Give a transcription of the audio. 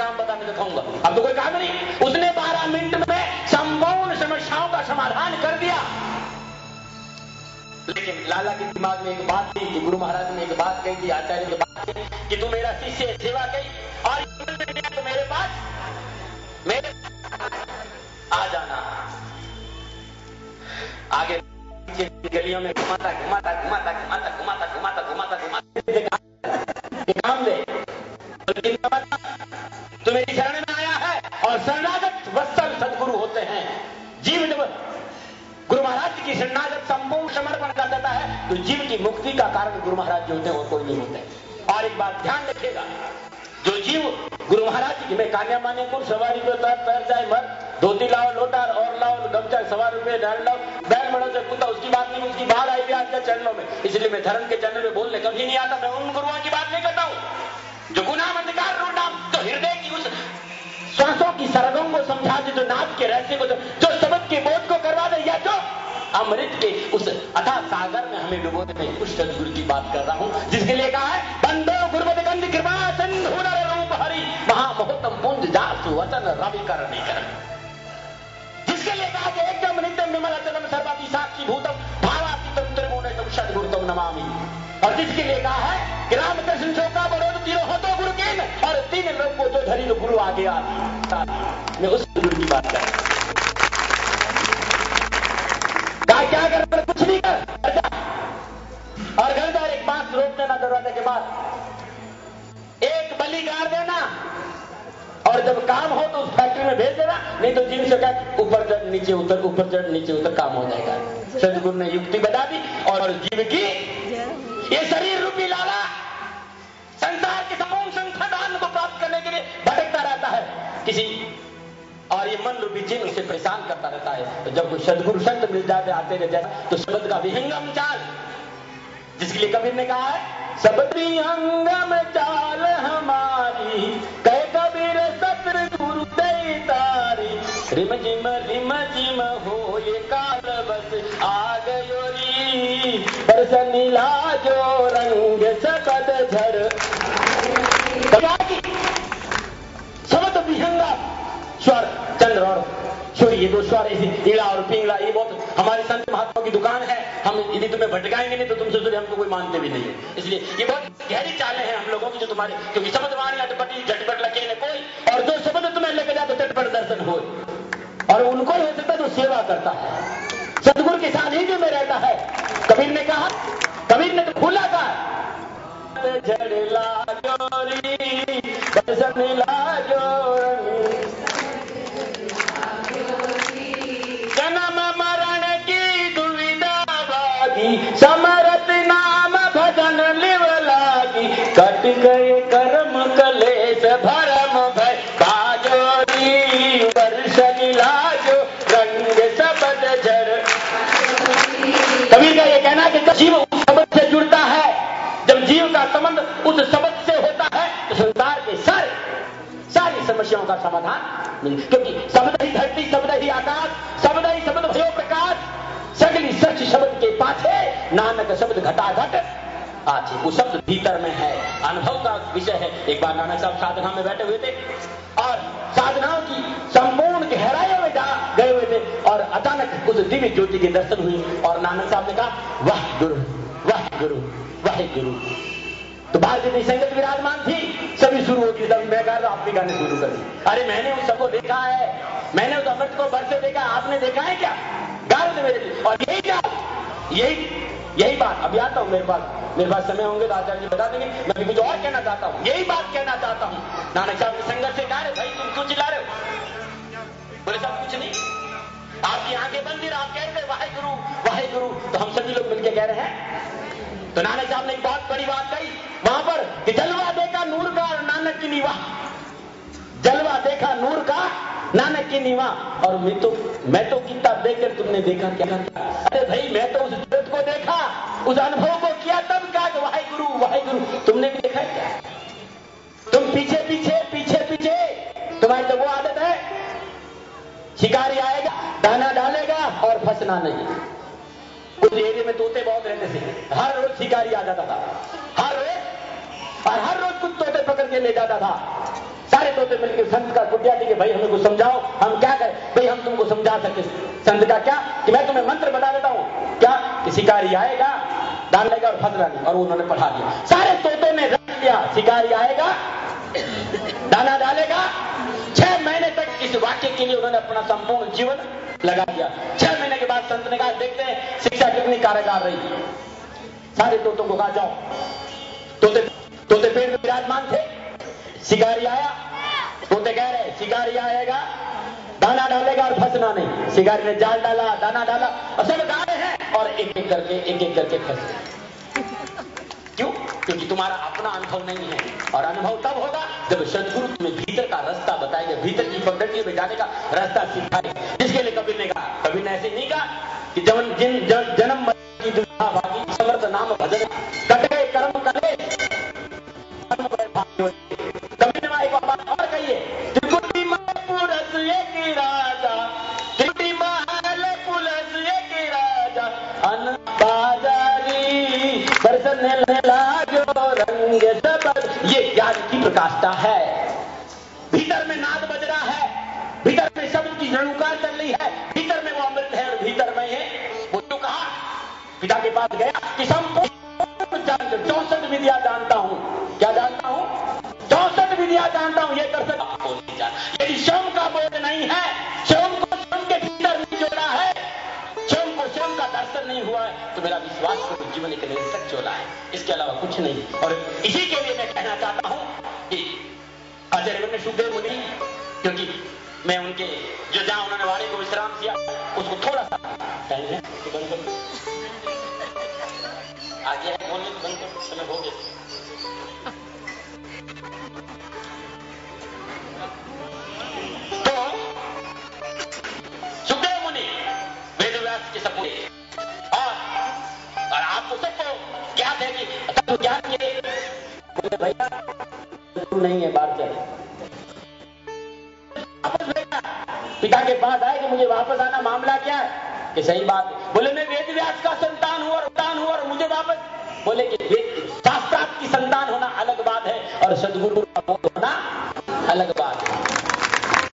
काम बता, मैं दिखाऊंगा। अब तो कोई काम नहीं। उसने 12 मिनट में संपूर्ण समस्याओं का समाधान कर दिया। लेकिन लाला के दिमाग में एक बात थी कि गुरु महाराज ने एक बात कही थी, आचार्य की बात थी कि तू मेरा शिष्य है, सेवा कही और तो मेरे पास आ जाना। आगे गलियों में घुमाता काम दे। तू मेरी शरण में आया है और शरणागत वत्सल सदगुरु होते हैं। जीव जब गुरु महाराज की शरणागत संपूर्ण समर्पण कर देता है तो जीव की मुक्ति का कारण गुरु महाराज जो होते हैं और कोई नहीं होते। और एक बात ध्यान रखिएगा, जो जीव गुरु महाराज जी में कान्या माने को सवारी को पैर जाए मर, धोती लाओ लोटा और लाओ गमछा सवा रुपये डाल लाओ, बैल मड़ो से कुत्ता, उसकी बात नहीं, उसकी बाहर आई भी आज के चरणों में। इसलिए मैं धर्म के चरणों में बोलने कभी नहीं आता। मैं उन गुरुओं की बात नहीं करता हूं जो गुनाह अंधकार रोना तो हृदय की उस श्वासों की सरगम को समझा दे, जो नाद के रहस्य को, जो शब्द के बोध को करवा दे, या जो अमृत के उस अथाह सागर में हमें डुबो दे। उस सदगुरु की बात कर रहा हूं जिसके लिए कहा है बंदो गुरुमत गंध कृपा सिंधु नर रूप हरि महामहोत्तम पुंज जासु वचन रवि कर निकरण। जिसके लिए कहा कि एकदम नित्यम विमल अचलम सर्वाति साक्षी भूतम भावातीतम त्रिगुणितम सद्गुरुतम नमामि। और जिसके लिए कहा है कि रामकृष्ण शोका बड़ोद तीनों हो तो गुरु केन, और 3 लोग को जो धरी तो गुरु आगे आ। मैं उस गुरु की बात कर रहा हूं। क्या कर, कुछ नहीं कर और घर जा, एक बात रोक देना दरवाजे के बाद, एक बलि गाड़ देना और जब काम हो तो उस फैक्ट्री में भेज देना, नहीं तो जिन से क्या ऊपर चढ़ नीचे उतर, ऊपर चढ़ नीचे उतर काम हो जाएगा। सदगुरु ने युक्ति बता दी और जीव की ये शरीर रूपी लाला संसार के संपूर्ण संसाधन को प्राप्त करने के लिए भटकता रहता है किसी, और ये मन रूपी चिन्ह उसे परेशान करता रहता है। तो जब कोई सदगुरु संत मिल जाते आते रह जाए तो शब्द का विहंगम चाल, जिसके लिए कबीर ने कहा है शब्द विहंगम चाल हमारी, कह कबीर सतगुरु दई तारी, रिम जिम हो ये काल बस आ गयो री, बरसनी लाजो रंग सबद झड़। शब्द विहंगम स्वर, चंद्र और सूर्य, ये 2 स्वर, ईड़ा और पिंगला, ये बहुत हमारे संत महात्मा की दुकान है। हम यदि तुम्हें भटकाएंगे नहीं तो तुमसे दूर हमको कोई मानते भी नहीं है। इसलिए ये बहुत गहरी चालें हैं हम लोगों की जो तुम्हारे, क्योंकि शब्द वाणी अटपटी झटपट लगे न कोई, और जो शब्द तुम्हें लेके जाते चटपट दर्शन हो, और उनको हो सकता जो सेवा करता है सदगुरु के साथ ही जो में रहता है। कबीर ने कहा, कबीर ने तो खुला कहा झड़ला जोरी बरसनीला जोरी, जन्म मरण की दुविधा बागी, समरत नाम भजन लिव लागी, कट गए कर्म कलेश भरम भय, बाजोरी वर्षनि लाजो रंग सबद झर। कबीर का ये कहना है कि जब जीव उस शब्द से जुड़ता है, जब जीव का संबंध उस शब्द से होता है तो संसार के सारी समस्याओं का समाधान, क्योंकि शब्द ही धरती, शब्द ही आकाश, शब्द ही शब्द भयो प्रकाश, सगली सच शब्द के पाछे नानक शब्द घटाघट आछे। वो शब्द भीतर में है, अनुभव का विषय है। एक बार नानक साहब साधना में बैठे हुए थे और साधनाओं की संपूर्ण गहराइयों में गए हुए थे और अचानक उस दिव्य ज्योति के दर्शन हुए और नानक साहब ने कहा वाह गुरु वाह गुरु वाह गुरु। तो बाहर जितनी संगत विराजमान थी सभी शुरू होती, तभी मैं कहा आप भी गाने शुरू कर दी। अरे मैंने उस सबको देखा है, मैंने उस अमृत को बरसे देखा, आपने देखा है क्या? गा रहे मेरे लिए। और यही बात अभी आता हूं, मेरे पास समय होंगे तो आचार्य जी बता देंगे। मैं भी कुछ और कहना चाहता हूं, यही बात कहना चाहता हूं। नानक साहब की संगत से कहा रहे भाई तुम क्यों चिल्ला रहे हो? बोले साहब कुछ नहीं, आपकी आंखें बंद, आप कह रहे वाहे गुरु वाहे गुरु, तो हम सभी लोग मिलकर कह रहे हैं। तो नानक साहब ने एक बहुत बड़ी बात कही वहां पर कि जलवा देखा नूर का और नानक की निवाह, जलवा देखा नूर का नानक की निवाह। और मैं तो किताब देखकर तुमने देखा क्या? अरे भाई मैं तो उस जगत को देखा, उस अनुभव को किया, तब कहा कि वाहे गुरु तुमने भी देखा क्या? तुम पीछे पीछे पीछे पीछे, तुम्हारी तो वो आदत है शिकारी आएगा दाना डालेगा और फंसना नहीं। उस एरिया में तोते बहुत रहते थे, हर रोज शिकारी आ जाता था, हर रोज कुछ तोते पकड़ के ले जाता था। सारे तोते मिलकर संत का कुटिया थी कि भाई हमें कुछ समझाओ, हम क्या करें? भाई हम तुमको समझा सकते। संत का क्या कि मैं तुम्हें मंत्र बता देता हूं, क्या कि शिकारी आएगा, दान लेगा और फंसना नहीं। और उन्होंने पढ़ा दिया, सारे तोतों ने रट लिया, शिकारी आएगा, दाना डालेगा। 6 महीने तक इस वाक्य के लिए उन्होंने अपना संपूर्ण जीवन लगा दिया। 6 महीने के बाद संत ने कहा, देखते हैं शिक्षा कितनी कारगर रही। सारे तोतों को कहा, जाओ। तोते पेड़ में विराजमान थे, शिकारी आया, तोते कह रहे शिकारी आएगा, दाना डालेगा और फंसना नहीं। शिकारी ने जाल डाला, दाना डाला और सब गाय हैं और एक एक करके फंस गए। क्यों? क्योंकि तुम्हारा अपना अनुभव नहीं है। और अनुभव तब होगा जब सदगुरु तुम्हें भीतर का रास्ता बताएगा, भीतर की पगडंडी में जाने का रास्ता सिखाए। जिसके लिए कबीर ने कहा, कबीर ने ऐसे नहीं कहा कि जन्म की दुविधा भागी, समर्थ नाम भजन, कट गए कर्म कले, कबीर ने एक बात और कही है, त्रिकुटी महल पुरस एक राजा, त्रिकुटी महल पुरस एक राजा, अन बाजारी बरसने लागो रंग सब। ये ज्ञान की प्रकाष्ठा है। भीतर में नाद बज रहा है, भीतर में शब्द की झणुकार चल रही है, भीतर में वो अमृत है और भीतर में है वो। तो कहा, पिता के पास गया कि संपूर्ण 64 विद्या जानता हूं। क्या जानता हूं? 64 विद्या जानता हूं, ये कर सकता। यदि स्वयं का बोध नहीं है, स्वयं को स्वयं के भीतर नहीं जोड़ा है, स्वयं को स्वयं का दर्शन नहीं हुआ है, तो मेरा विश्वास को जीवन एक निरर्थक चोला है, इसके अलावा कुछ नहीं। और इसी के लिए मैं कहना चाहता हूं कि आचार्य सुखदेव मुनि, क्योंकि मैं उनके जो जहां उन्होंने वाणी को विश्राम दिया उसको थोड़ा सा टाइम है आगे है, बोलने को बंद कर, समय हो गया। तो सुखदेव मुनि वेदव्यास के सपूत और आपको सबको ज्ञात है कि तत्व ज्ञान के बोले भैया नहीं है, बाहर चले। वापस भेजा, पिता के पास आए कि मुझे वापस आना, मामला क्या है? कि सही बात है। बोले मैं वेदव्यास का संतान हूं और मुझे वापस। बोले कि शास्त्रार्थ की संतान होना अलग बात है और सदगुरु का बोध होना अलग बात है।